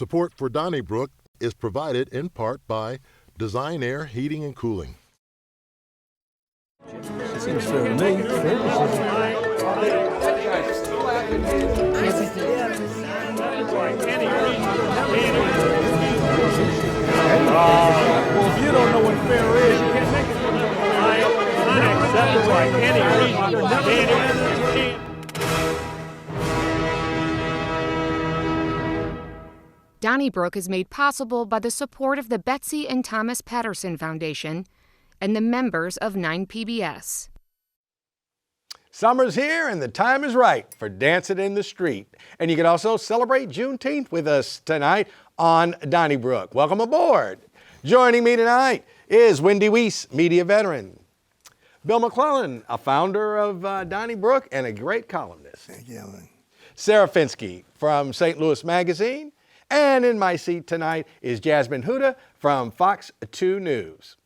Support for Donnybrook is provided in part by Design Air Heating and Cooling. Seems fair to me. Well, if you don't know what fair is, you can't make it. Unacceptable by any reason. Donnybrook is made possible by the support of the Betsy and Thomas Patterson Foundation and the members of 9PBS. Summer's here and the time is right for dancing in the street. And you can also celebrate Juneteenth with us tonight on Donnybrook. Welcome aboard. Joining me tonight is Wendy Wiese, media veteran. Bill McClellan, a founder of Donnybrook and a great columnist. Thank you, Alvin. Sarah Fenske from St. Louis Magazine. And in my seat tonight is Jasmine Huda from Fox 2 News.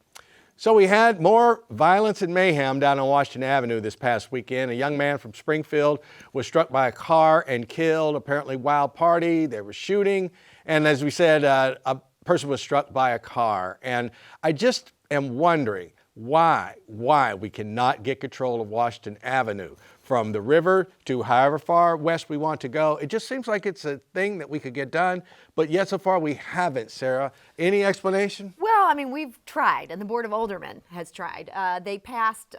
So we had more violence and mayhem down on Washington Avenue this past weekend. A young man from Springfield was struck by a car and killed. Apparently wild party, there was shooting. And as we said, a person was struck by a car. And I just am wondering why we cannot get control of Washington Avenue from the river to however far west we want to go. It just seems like it's a thing that we could get done, but yet so far we haven't. Sarah, any explanation? Well, I mean, we've tried, and the Board of Aldermen has tried. They passed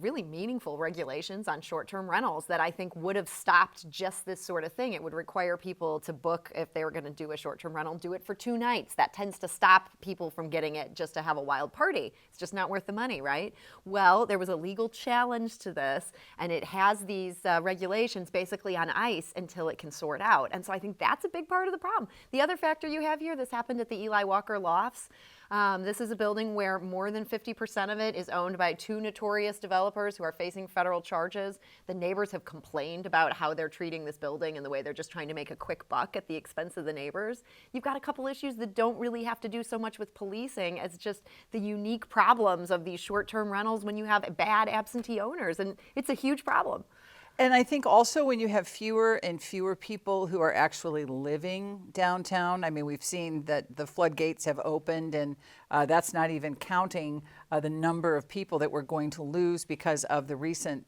really meaningful regulations on short-term rentals that I think would have stopped just this sort of thing. It would require people to book, if they were going to do a short-term rental, do it for 2 nights. That tends to stop people from getting it just to have a wild party. It's just not worth the money, right? Well, there was a legal challenge to this, and it has these regulations basically on ice until it can sort out. And so I think that's a big part of the problem. The other factor you have here, this happened at the Eli Walker Lofts. This is a building where more than 50% of it is owned by 2 notorious developers who are facing federal charges. The neighbors have complained about how they're treating this building and the way they're just trying to make a quick buck at the expense of the neighbors. You've got a couple issues that don't really have to do so much with policing as just the unique problems of these short-term rentals when you have bad absentee owners, and it's a huge problem. And I think also when you have fewer and fewer people who are actually living downtown, I mean, we've seen that the floodgates have opened, and that's not even counting the number of people that we're going to lose because of the recent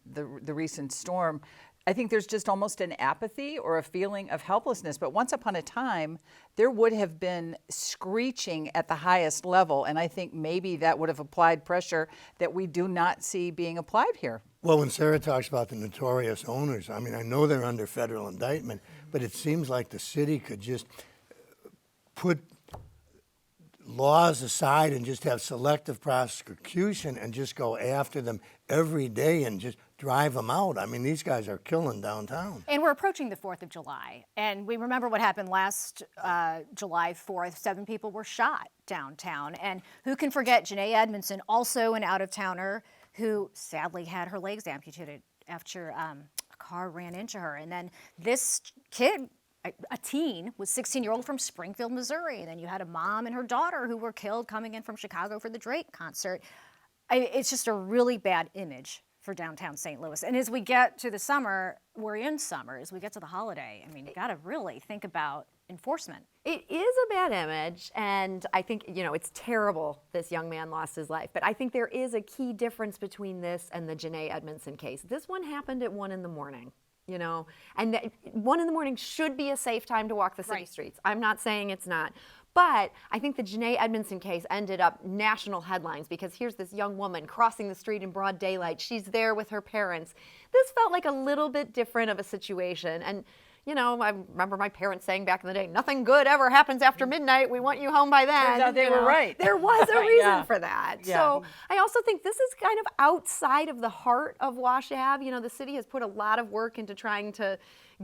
storm. I think there's just almost an apathy or a feeling of helplessness. But once upon a time, there would have been screeching at the highest level, and I think maybe that would have applied pressure that we do not see being applied here. Well, when Sarah talks about the notorious owners, I mean, I know they're under federal indictment, but it seems like the city could just put laws aside and just have selective prosecution and just go after them every day and just drive them out. I mean, these guys are killing downtown. And we're approaching the 4th of July. And we remember what happened last July 4th. 7 people were shot downtown. And who can forget Janae Edmondson, also an out-of-towner, who sadly had her legs amputated after a car ran into her. And then this kid, a teen, was 16-year-old from Springfield, Missouri. And then you had a mom and her daughter who were killed coming in from Chicago for the Drake concert. It's just a really bad image for downtown St. Louis. And as we get to the summer, we're in summer, as we get to the holiday, I mean, you gotta really think about enforcement. It is a bad image, and I think, it's terrible this young man lost his life, but I think there is a key difference between this and the Janae Edmondson case. This one happened at 1 in the morning. And 1 in the morning should be a safe time to walk the city streets. I'm not saying it's not. But I think the Janae Edmondson case ended up national headlines because here's this young woman crossing the street in broad daylight. She's there with her parents. This felt like a little bit different of a situation. And I remember my parents saying back in the day, nothing good ever happens after midnight. We want you home by then. Turns out they were right. There was a reason for that. Yeah. So I also think this is kind of outside of the heart of Wash Ave. The city has put a lot of work into trying to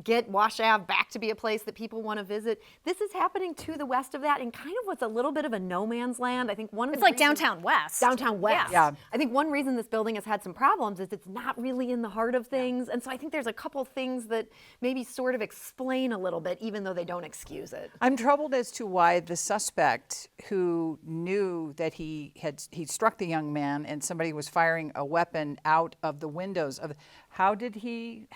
get Wash Ave back to be a place that people want to visit. This is happening to the west of that and kind of what's a little bit of a no man's land. I think it's like downtown west. Downtown west. Yeah. I think one reason this building has had some problems is it's not really in the heart of things. And so I think there's a couple things that maybe sort of explain a little bit, even though they don't excuse it. I'm troubled as to why the suspect, who knew that he struck the young man and somebody was firing a weapon out of the windows of, how did he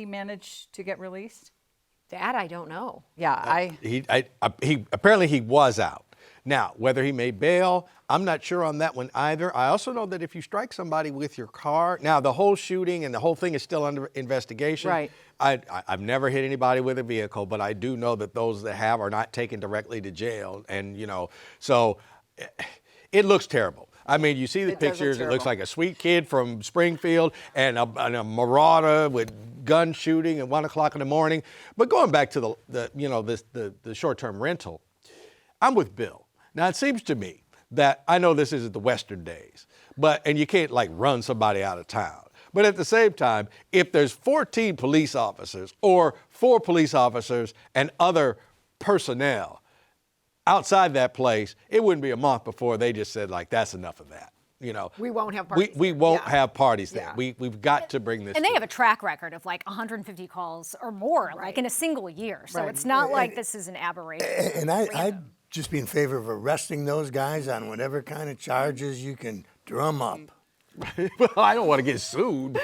manage to get released? That I don't know. Yeah, He apparently he was out. Now, whether he made bail, I'm not sure on that one either. I also know that if you strike somebody with your car, now the whole shooting and the whole thing is still under investigation. Right. I've never hit anybody with a vehicle, but I do know that those that have are not taken directly to jail. And, so it looks terrible. I mean, you see the pictures, it looks like a sweet kid from Springfield and a marauder with gun shooting at 1 o'clock in the morning. But going back to the short-term rental, I'm with Bill. Now, it seems to me that I know this isn't the Western days, and you can't like run somebody out of town. But at the same time, if there's 14 police officers or 4 police officers and other personnel outside that place, it wouldn't be a month before they just said like, that's enough of that. We won't have parties. We won't have parties there. We've got to bring this. And they have a track record of like 150 calls or more, like in a single year. So it's not like this is an aberration. And I'd just be in favor of arresting those guys on whatever kind of charges you can drum up. Well, I don't want to get sued.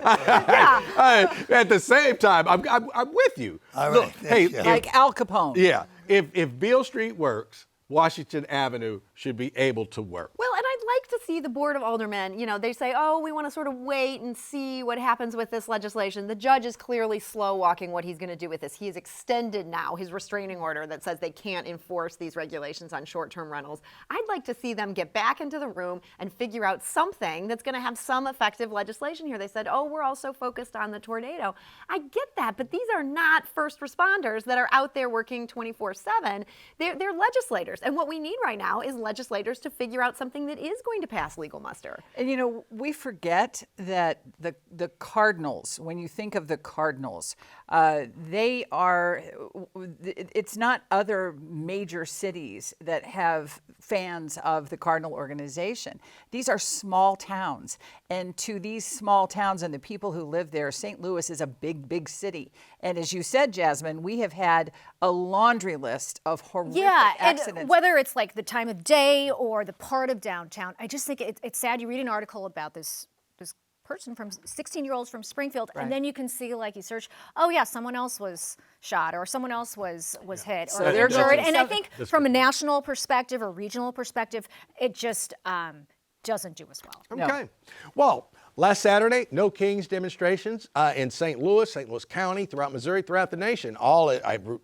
At the same time, I'm with you. All Look, right. hey, like Al Capone. Yeah, if Beale Street works, Washington Avenue should be able to work. Well, and I'd like to see the Board of Aldermen, they say, we want to sort of wait and see what happens with this legislation. The judge is clearly slow walking what he's going to do with this. He has extended now his restraining order that says they can't enforce these regulations on short-term rentals. I'd like to see them get back into the room and figure out something that's going to have some effective legislation here. They said, we're also focused on the tornado. I get that, but these are not first responders that are out there working 24/7. They're legislators. And what we need right now is legislators to figure out something that is going to pass legal muster. And we forget that the Cardinals, when you think of the Cardinals, they are, it's not other major cities that have fans of the Cardinal organization. These are small towns. And to these small towns and the people who live there, St. Louis is a big, big city. And as you said, Jasmine, we have had a laundry list of horrific accidents. And whether it's like the time of day or the part of downtown, I just think it's sad. You read an article about this person from 16-year-olds from Springfield, and then you can see, like, you search, someone else was shot or someone else was hit. So or they're injured. doing And I think from a national perspective or regional perspective, it just doesn't do us well. Okay. Well, last Saturday, no Kings demonstrations in St. Louis County, throughout Missouri, throughout the nation. All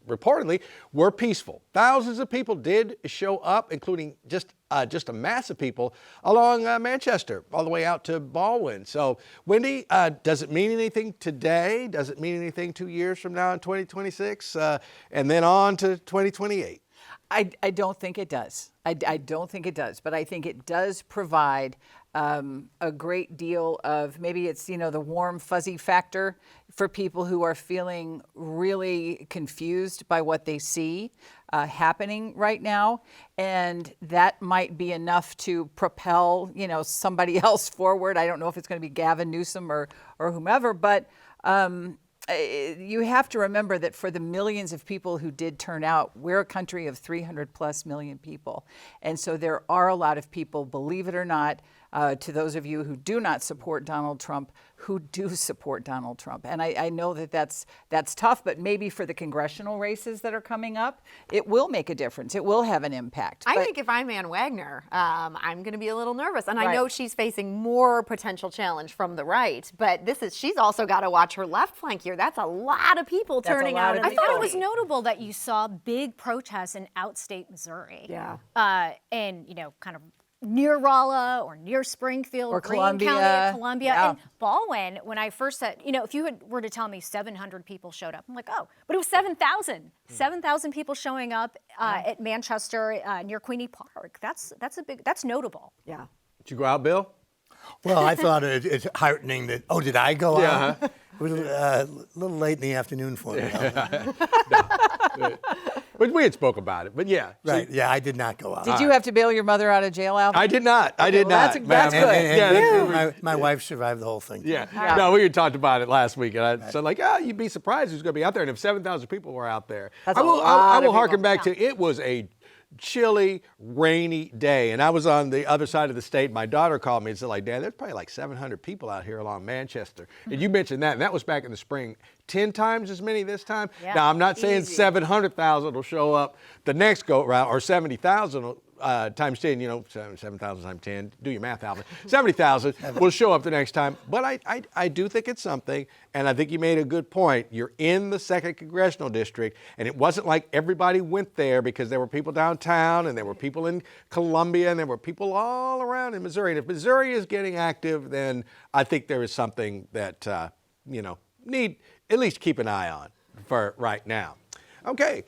reportedly were peaceful. Thousands of people did show up, including just a mass of people along Manchester, all the way out to Baldwin. So, Wendy, does it mean anything today? Does it mean anything 2 years from now in 2026? And then on to 2028? I don't think it does. I don't think it does, but I think it does provide a great deal of, maybe it's, the warm, fuzzy factor for people who are feeling really confused by what they see happening right now. And that might be enough to propel, somebody else forward. I don't know if it's going to be Gavin Newsom or whomever, but you have to remember that for the millions of people who did turn out, we're a country of 300 plus million people. And so there are a lot of people, believe it or not, to those of you who do not support Donald Trump, who do support Donald Trump. And I know that that's tough, but maybe for the congressional races that are coming up, it will make a difference. It will have an impact. I think if I'm Ann Wagner, I'm going to be a little nervous. And I know she's facing more potential challenge from the right, but she's also got to watch her left flank here. That's a lot of people turning out. I thought it was notable that you saw big protests in outstate Missouri. Yeah. And, kind of near Rolla or near Springfield, or Greene Columbia. County, Columbia. Yeah. And Baldwin, when I first said, if you were to tell me 700 people showed up, I'm like, but it was 7,000. 7,000 people showing up at Manchester near Queenie Park. That's notable. Yeah. Did you go out, Bill? Well, I thought it's heartening that, did I go out? Yeah. It was a little late in the afternoon for me. But we had spoke about it, but yeah. Right, yeah, I did not go out. Did you have to bail your mother out of jail, Alvin? I did not. I did not. That's good. My wife survived the whole thing. Yeah. No, we had talked about it last week, and I said, you'd be surprised who's going to be out there. And if 7,000 people were out there, I will harken back to, it was a chilly, rainy day. And I was on the other side of the state. My daughter called me and said, like, Dad, there's probably like 700 people out here along Manchester. And you mentioned that, and that was back in the spring. 10 times as many this time. Yeah, now, I'm not saying easy. 700,000 will show up the next go-round, or 70,000 times 10, 7,000 times 10, do your math, Alvin. 70,000 will show up the next time. But I do think it's something, and I think you made a good point. You're in the 2nd Congressional District, and it wasn't like everybody went there, because there were people downtown, and there were people in Columbia, and there were people all around in Missouri. And if Missouri is getting active, then I think there is something that, need at least keep an eye on for right now. Okay.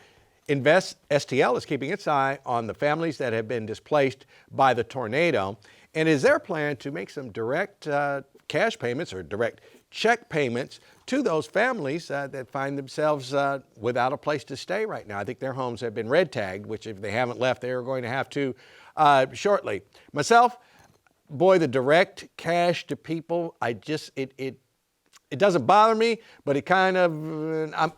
Invest STL is keeping its eye on the families that have been displaced by the tornado, and is their plan to make some direct cash payments or direct check payments to those families that find themselves without a place to stay right now. I think their homes have been red tagged, which if they haven't left, they are going to have to shortly. Myself, boy, the direct cash to people, it doesn't bother me, but it kind of,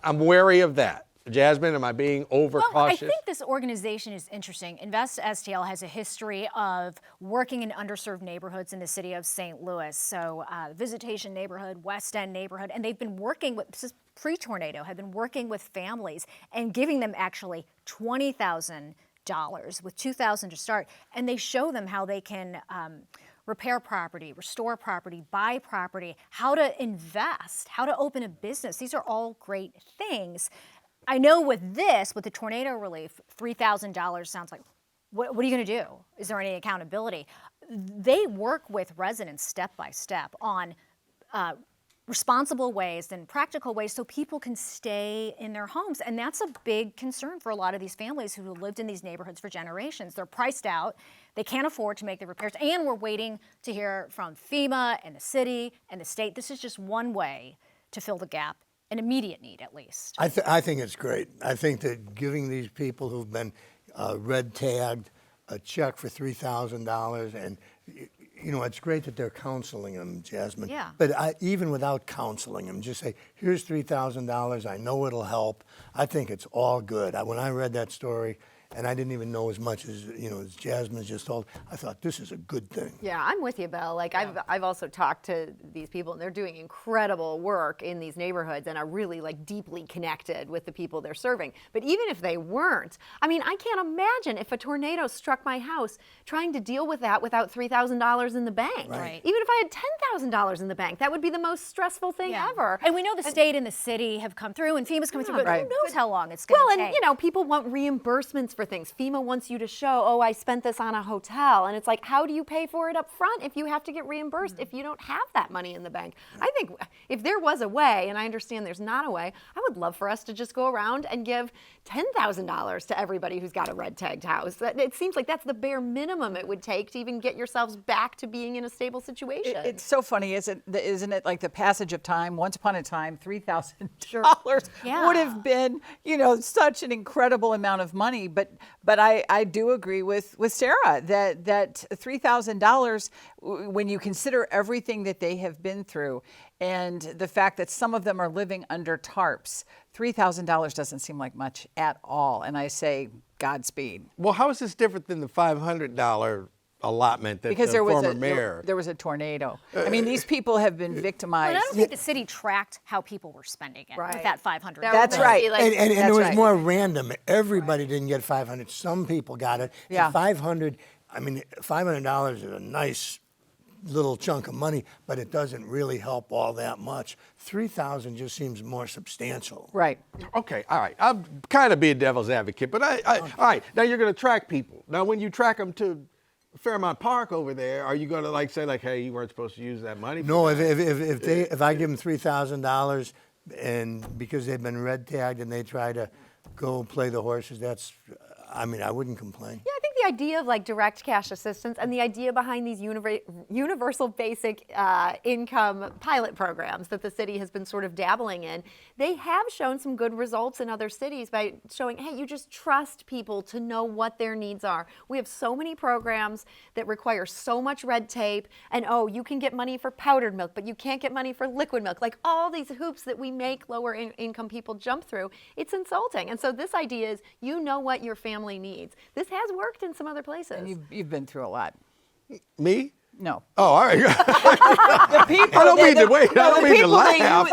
I'm wary of that. Jasmine, am I being overcautious? Well, I think this organization is interesting. Invest STL has a history of working in underserved neighborhoods in the city of St. Louis. So Visitation neighborhood, West End neighborhood, and they've been working with, this is pre-tornado, have been working with families and giving them actually $20,000 with $2,000 to start. And they show them how they can repair property, restore property, buy property, how to invest, how to open a business. These are all great things. I know with the tornado relief, $3,000 sounds like, what are you going to do? Is there any accountability? They work with residents step by step on responsible ways and practical ways so people can stay in their homes. And that's a big concern for a lot of these families who have lived in these neighborhoods for generations. They're priced out. They can't afford to make the repairs. And we're waiting to hear from FEMA and the city and the state. This is just one way to fill the gap. An immediate need, at least. I think it's great. I think that giving these people who've been red tagged a check for $3,000, and it's great that they're counseling them, Jasmine. Yeah. But even without counseling them, just say, here's $3,000. I know it'll help. I think it's all good. When I read that story, and I didn't even know as much as as Jasmine just told, I thought this is a good thing. Yeah, I'm with you, Bill. Like I've also talked to these people, and they're doing incredible work in these neighborhoods and are really deeply connected with the people they're serving. But even if they weren't, I can't imagine if a tornado struck my house trying to deal with that without $3,000 in the bank. Right. Even if I had $10,000 in the bank, that would be the most stressful thing ever. And we know the state and the city have come through, and FEMA's coming through, but who knows how long it's going to take. Well, and people want reimbursements for things. FEMA wants you to show, I spent this on a hotel. And it's like, how do you pay for it up front if you have to get reimbursed if you don't have that money in the bank? I think if there was a way, and I understand there's not a way, I would love for us to just go around and give $10,000 to everybody who's got a red tagged house. It seems like that's the bare minimum it would take to even get yourselves back to being in a stable situation. It's so funny, isn't it? Like the passage of time. Once upon a time, $3,000 would have been, such an incredible amount of money. But I do agree with Sarah that $3,000, when you consider everything that they have been through, and the fact that some of them are living under tarps, $3,000 doesn't seem like much at all. And I say, Godspeed. Well, how is this different than the $500 allotment that because the there was former mayor? There was a tornado. These people have been victimized. But I don't think the city tracked how people were spending it with that $500. That's right. And it was more random. Everybody didn't get $500. Some people got it. Yeah. And $500 is a nice little chunk of money, but it doesn't really help all that much. $3,000 just seems more substantial. Right. Okay, all right. I'm kind of being devil's advocate, but all right. Now you're going to track people. Now when you track them to Fairmount Park over there, are you going to say hey, you weren't supposed to use that money? No, if I give them $3,000 and because they've been red tagged and they try to go play the horses, I wouldn't complain. Yeah, I think the idea of like direct cash assistance and the idea behind these universal basic income pilot programs that the city has been sort of dabbling in, they have shown some good results in other cities by showing, hey, you just trust people to know what their needs are. We have so many programs that require so much red tape, and oh, you can get money for powdered milk, but you can't get money for liquid milk. Like all these hoops that we make lower income people jump through, it's insulting. And so this idea is, you know what your family needs. This has worked in some other places. And you've been through a lot. Me? No. Oh, all right. The people I don't mean to that- wait. I no, don't the mean to people that you- laugh.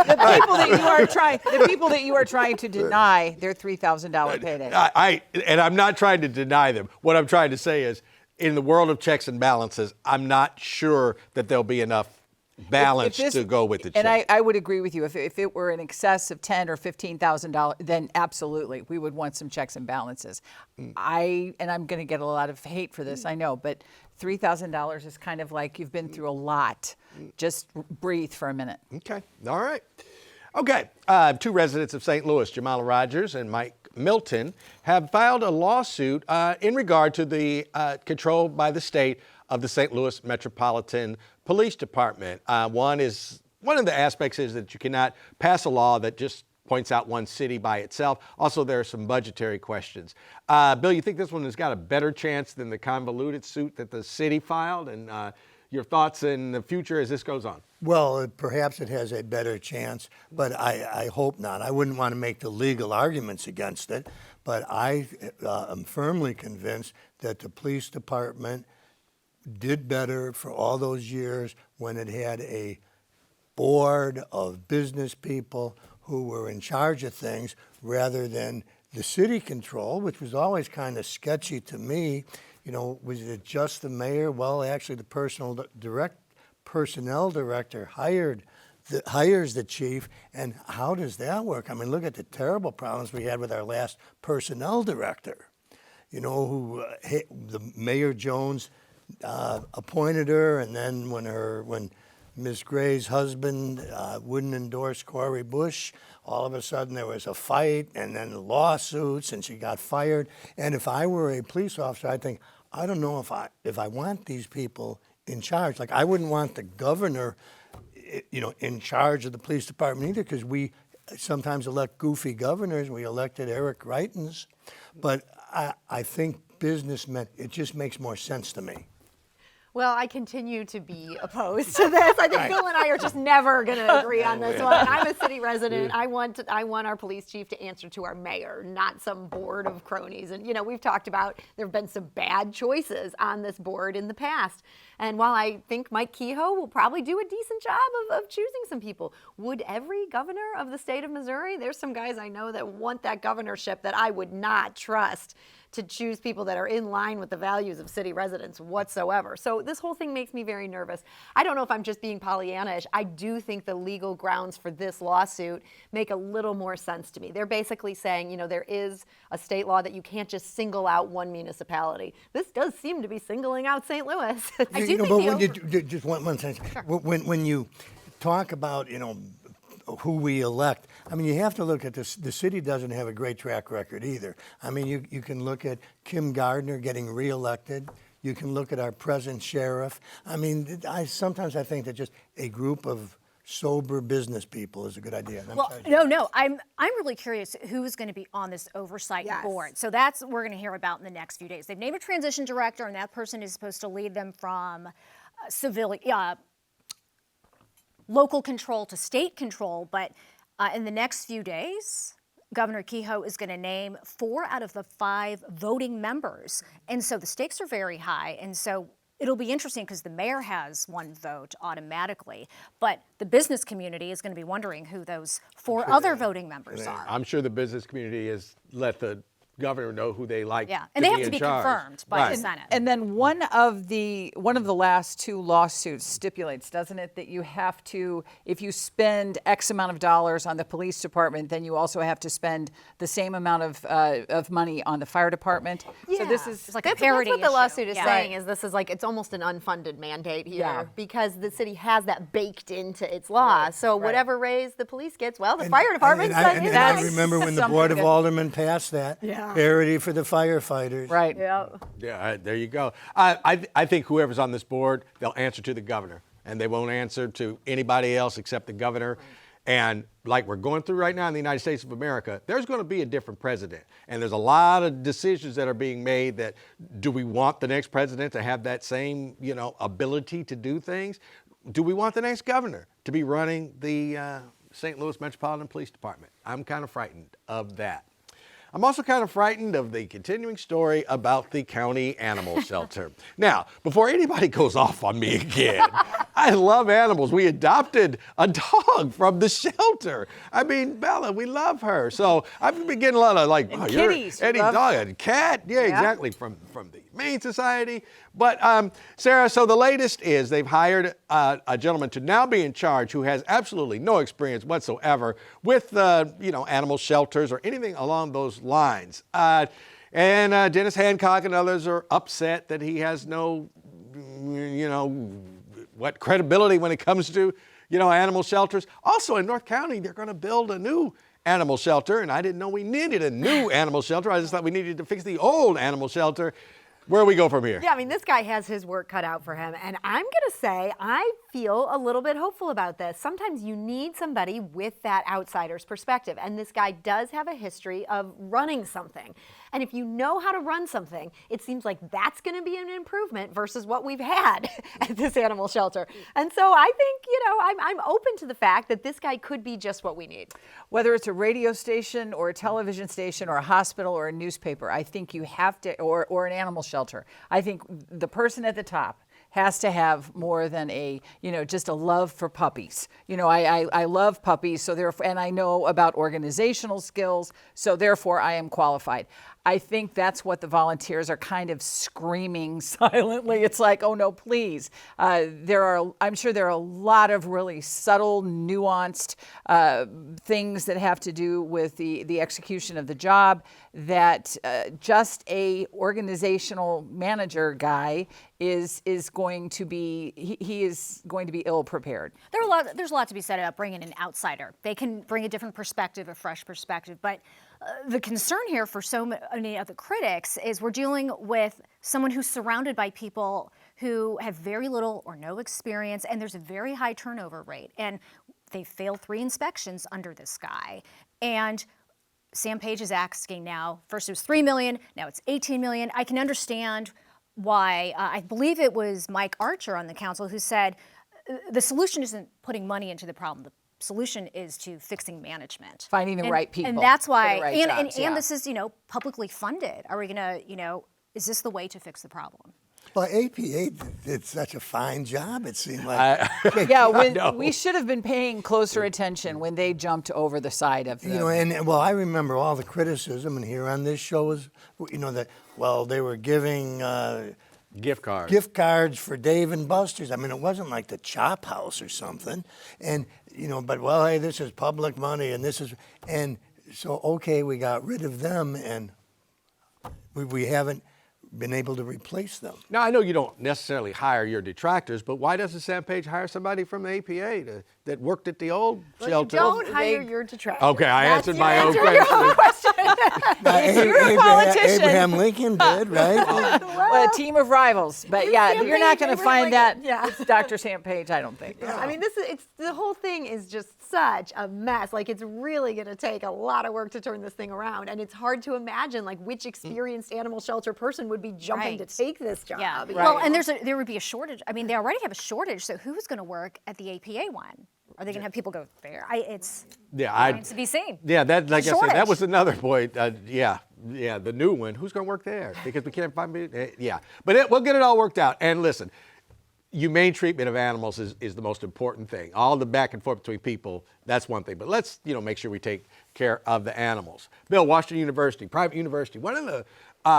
The people that you are trying to deny their $3,000 payday. And I'm not trying to deny them. What I'm trying to say is, in the world of checks and balances, I'm not sure that there'll be enough balance to go with the check. And I would agree with you. If it were in excess of $10,000 or $15,000, then absolutely we would want some checks and balances. I'm going to get a lot of hate for this, I know, but $3,000 is kind of like you've been through a lot. Just breathe for a minute. Okay. All right. Okay. Two residents of St. Louis, Jamala Rogers and Mike Milton, have filed a lawsuit in regard to the control by the state of the St. Louis Metropolitan Police Department. One of the aspects is that you cannot pass a law that just points out one city by itself. Also, there are some budgetary questions. Bill, you think this one has got a better chance than the convoluted suit that the city filed? And your thoughts in the future as this goes on? Well, perhaps it has a better chance, but I hope not. I wouldn't want to make the legal arguments against it, but I am firmly convinced that the police department did better for all those years when it had a board of business people who were in charge of things rather than the city control, which was always kind of sketchy to me. You know, was it just the mayor? Well, actually, the personnel director hires the chief, and how does that work? I mean, look at the terrible problems we had with our last personnel director. You know, who the Mayor Jones appointed her, and then when Ms. Gray's husband wouldn't endorse Cori Bush, all of a sudden there was a fight and then lawsuits, and she got fired. And if I were a police officer, I'd think, I don't know if I want these people in charge. Like, I wouldn't want the governor, in charge of the police department either, because we sometimes elect goofy governors. We elected Eric Reitens, but I think businessmen, it just makes more sense to me. Well, I continue to be opposed to this. I think Bill and I are just never going to agree on this one. I'm a city resident. I want our police chief to answer to our mayor, not some board of cronies. And, we've talked about there have been some bad choices on this board in the past. And while I think Mike Kehoe will probably do a decent job of choosing some people, would every governor of the state of Missouri? There's some guys I know that want that governorship that I would not trust to choose people that are in line with the values of city residents whatsoever. So this whole thing makes me very nervous. I don't know if I'm just being Pollyanna-ish. I do think the legal grounds for this lawsuit make a little more sense to me. They're basically saying, there is a state law that you can't just single out one municipality. This does seem to be singling out St. Louis. I do think but when you just one sentence. Sure. When you talk about, who we elect, I mean, you have to look at this. The city doesn't have a great track record either. I mean, you can look at Kim Gardner getting reelected. You can look at our present sheriff. I mean, sometimes I think that just a group of sober business people is a good idea. No. I'm really curious who's going to be on this oversight board. So that's what we're going to hear about in the next few days. They've named a transition director, and that person is supposed to lead them from local control to state control. But in the next few days, Governor Kehoe is going to name 4 out of the 5 voting members. And so the stakes are very high. And so it'll be interesting because the mayor has 1 vote automatically, but the business community is going to be wondering who those 4 other voting members are. I'm sure the business community has let the governor know who they like. Yeah, and they have to be confirmed by the Senate. And then one of the last 2 lawsuits stipulates, doesn't it, that you have to, if you spend X amount of dollars on the police department, then you also have to spend the same amount of money on the fire department. Yeah. So this is like a parity That's what the lawsuit issue. is saying. Is this is like it's almost an unfunded mandate here because the city has that baked into its law. So whatever raise the police gets, well, the fire department's I remember when the Board of Aldermen passed that. Yeah. Parity for the firefighters. Right. Yeah, there you go. I think whoever's on this board, they'll answer to the governor, and they won't answer to anybody else except the governor. And like we're going through right now in the United States of America, there's going to be a different president. And there's a lot of decisions that are being made that, do we want the next president to have that same, ability to do things? Do we want the next governor to be running the St. Louis Metropolitan Police Department? I'm kind of frightened of that. I'm also kind of frightened of the continuing story about the county animal shelter. Now, before anybody goes off on me again, I love animals. We adopted a dog from the shelter. I mean, Bella, we love her. So I've been getting a lot of like, and kitties. Eddie dog and cat. Yeah, exactly, from the Humane Society. But Sarah, so the latest is they've hired a gentleman to now be in charge who has absolutely no experience whatsoever with animal shelters or anything along those lines. And Dennis Hancock and others are upset that he has no, credibility when it comes to, animal shelters. Also in North County, they're going to build a new animal shelter, and I didn't know we needed a new animal shelter. I just thought we needed to fix the old animal shelter. Where do we go from here? Yeah, I mean, this guy has his work cut out for him. And I'm going to say I feel a little bit hopeful about this. Sometimes you need somebody with that outsider's perspective. And this guy does have a history of running something. And if you know how to run something, it seems like that's going to be an improvement versus what we've had at this animal shelter. And so I think, I'm open to the fact that this guy could be just what we need. Whether it's a radio station or a television station or a hospital or a newspaper, I think you have to, or an animal shelter. I think the person at the top has to have more than just a love for puppies. I love puppies, so therefore, and I know about organizational skills, so therefore I am qualified. I think that's what the volunteers are kind of screaming silently. It's like, oh no, please. I'm sure there are a lot of really subtle, nuanced things that have to do with the execution of the job that just a organizational manager guy is going to be ill prepared. There's a lot to be said about bringing an outsider. They can bring a different perspective, a fresh perspective, but the concern here for so many of the critics is we're dealing with someone who's surrounded by people who have very little or no experience, and there's a very high turnover rate. And they failed 3 inspections under this guy. And Sam Page is asking now, first it was $3 million, now it's $18 million. I can understand why, I believe it was Mike Archer on the council who said the solution isn't putting money into the problem. The solution is to fixing management. Finding the right people. And that's why, jobs, and this is, publicly funded. Are we gonna, is this the way to fix the problem? Well, APA did such a fine job, it seemed like. We should have been paying closer attention when they jumped over the side of the... I remember all the criticism, and here on this show was, they were giving... Gift cards. Gift cards for Dave and Buster's. I mean, it wasn't like the Chop House or something. And, hey, this is public money, and so, okay, we got rid of them, and we haven't been able to replace them. Now, I know you don't necessarily hire your detractors, but why doesn't Sam Page hire somebody from the APA that worked at the old shelter? You don't hire your detractors. Okay, I answered my own question. You're a politician. Abraham Lincoln did, right? A team of rivals. But you're not going to find that with Dr. Sam Page, I don't think. I mean, the whole thing is just such a mess. Like, it's really going to take a lot of work to turn this thing around. And it's hard to imagine, which experienced animal shelter person would be jumping to take this job. Yeah. Right. Well, and there would be a shortage. I mean, they already have a shortage, so who's going to work at the APA one? Are they going to have people go there? It's to be seen. Yeah, that like I said, that was another point. The new one. Who's going to work there? Because we can't find. But we'll get it all worked out. And listen, humane treatment of animals is the most important thing. All the back and forth between people, that's one thing. But let's make sure we take care of the animals. Bill, Washington University, private university, one of the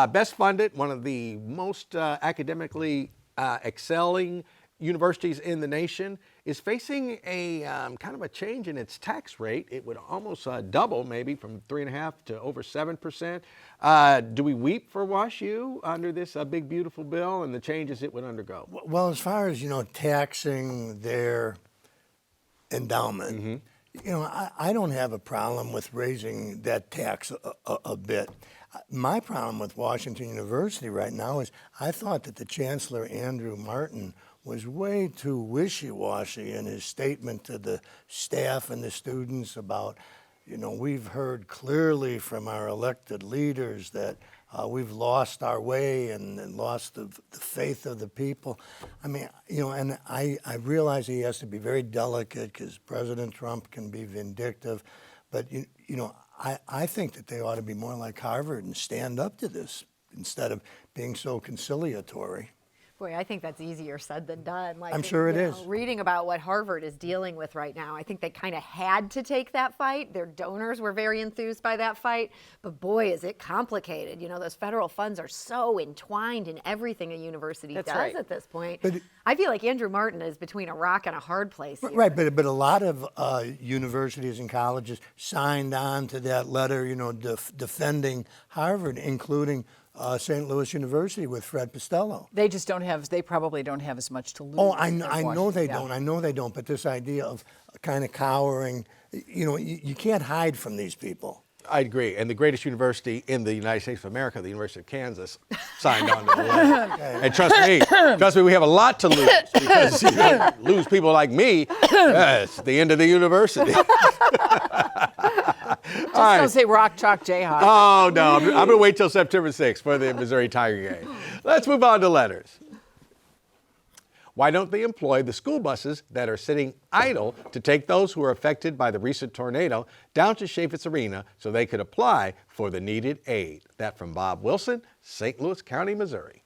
best funded, one of the most academically excelling universities in the nation, is facing a kind of a change in its tax rate. It would almost double, maybe from 3.5% to over 7%. Do we weep for WashU under this big, beautiful bill and the changes it would undergo? Well, as far as taxing their endowment, I don't have a problem with raising that tax a bit. My problem with Washington University right now is I thought that the Chancellor, Andrew Martin, was way too wishy-washy in his statement to the staff and the students about, we've heard clearly from our elected leaders that we've lost our way and lost the faith of the people. I mean, and I realize he has to be very delicate because President Trump can be vindictive, but, I think that they ought to be more like Harvard and stand up to this instead of being so conciliatory. Boy, I think that's easier said than done. I'm sure it is. Reading about what Harvard is dealing with right now, I think they kind of had to take that fight. Their donors were very enthused by that fight, but boy, is it complicated. Those federal funds are so entwined in everything a university does at this point. But I feel like Andrew Martin is between a rock and a hard place here. Right, but a lot of universities and colleges signed on to that letter, defending Harvard, including St. Louis University with Fred Costello. They just don't have, they probably don't have as much to lose. Oh, I know they don't. I know they don't. But this idea of kind of cowering, you can't hide from these people. I agree. And the greatest university in the United States of America, the University of Kansas, signed on to the letter. And trust me, we have a lot to lose because lose people like me, it's the end of the university. Just don't say Rock Chalk Jayhawk. Oh, no. I'm going to wait till September 6th for the Missouri Tiger game. Let's move on to letters. Why don't they employ the school buses that are sitting idle to take those who are affected by the recent tornado down to Chaffetz Arena so they could apply for the needed aid? That from Bob Wilson, St. Louis County, Missouri.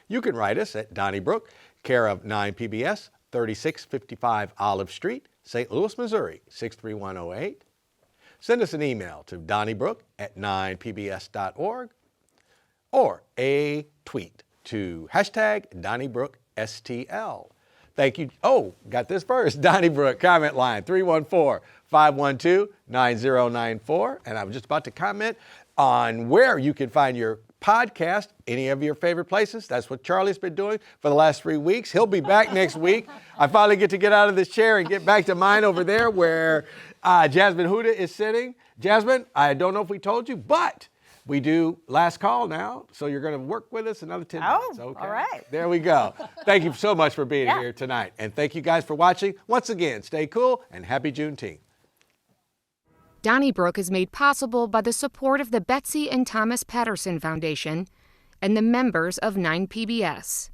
You can write us at Donnybrook, care of 9 PBS, 3655 Olive Street, St. Louis, Missouri, 63108. Send us an email to donnybrook@9pbs.org or a tweet to #DonnybrookSTL. Thank you. Oh, got this first. Donnybrook comment line 314-512-9094. And I was just about to comment on where you can find your podcast, any of your favorite places. That's what Charlie's been doing for the last 3 weeks. He'll be back next week. I finally get to get out of this chair and get back to mine over there where Jasmine Huda is sitting. Jasmine, I don't know if we told you, but we do last call now, so you're going to work with us another 10 minutes. Okay. All right. There we go. Thank you so much for being here tonight. And thank you guys for watching. Once again, stay cool and happy Juneteenth. Donnybrook is made possible by the support of the Betsy and Thomas Patterson Foundation and the members of 9 PBS.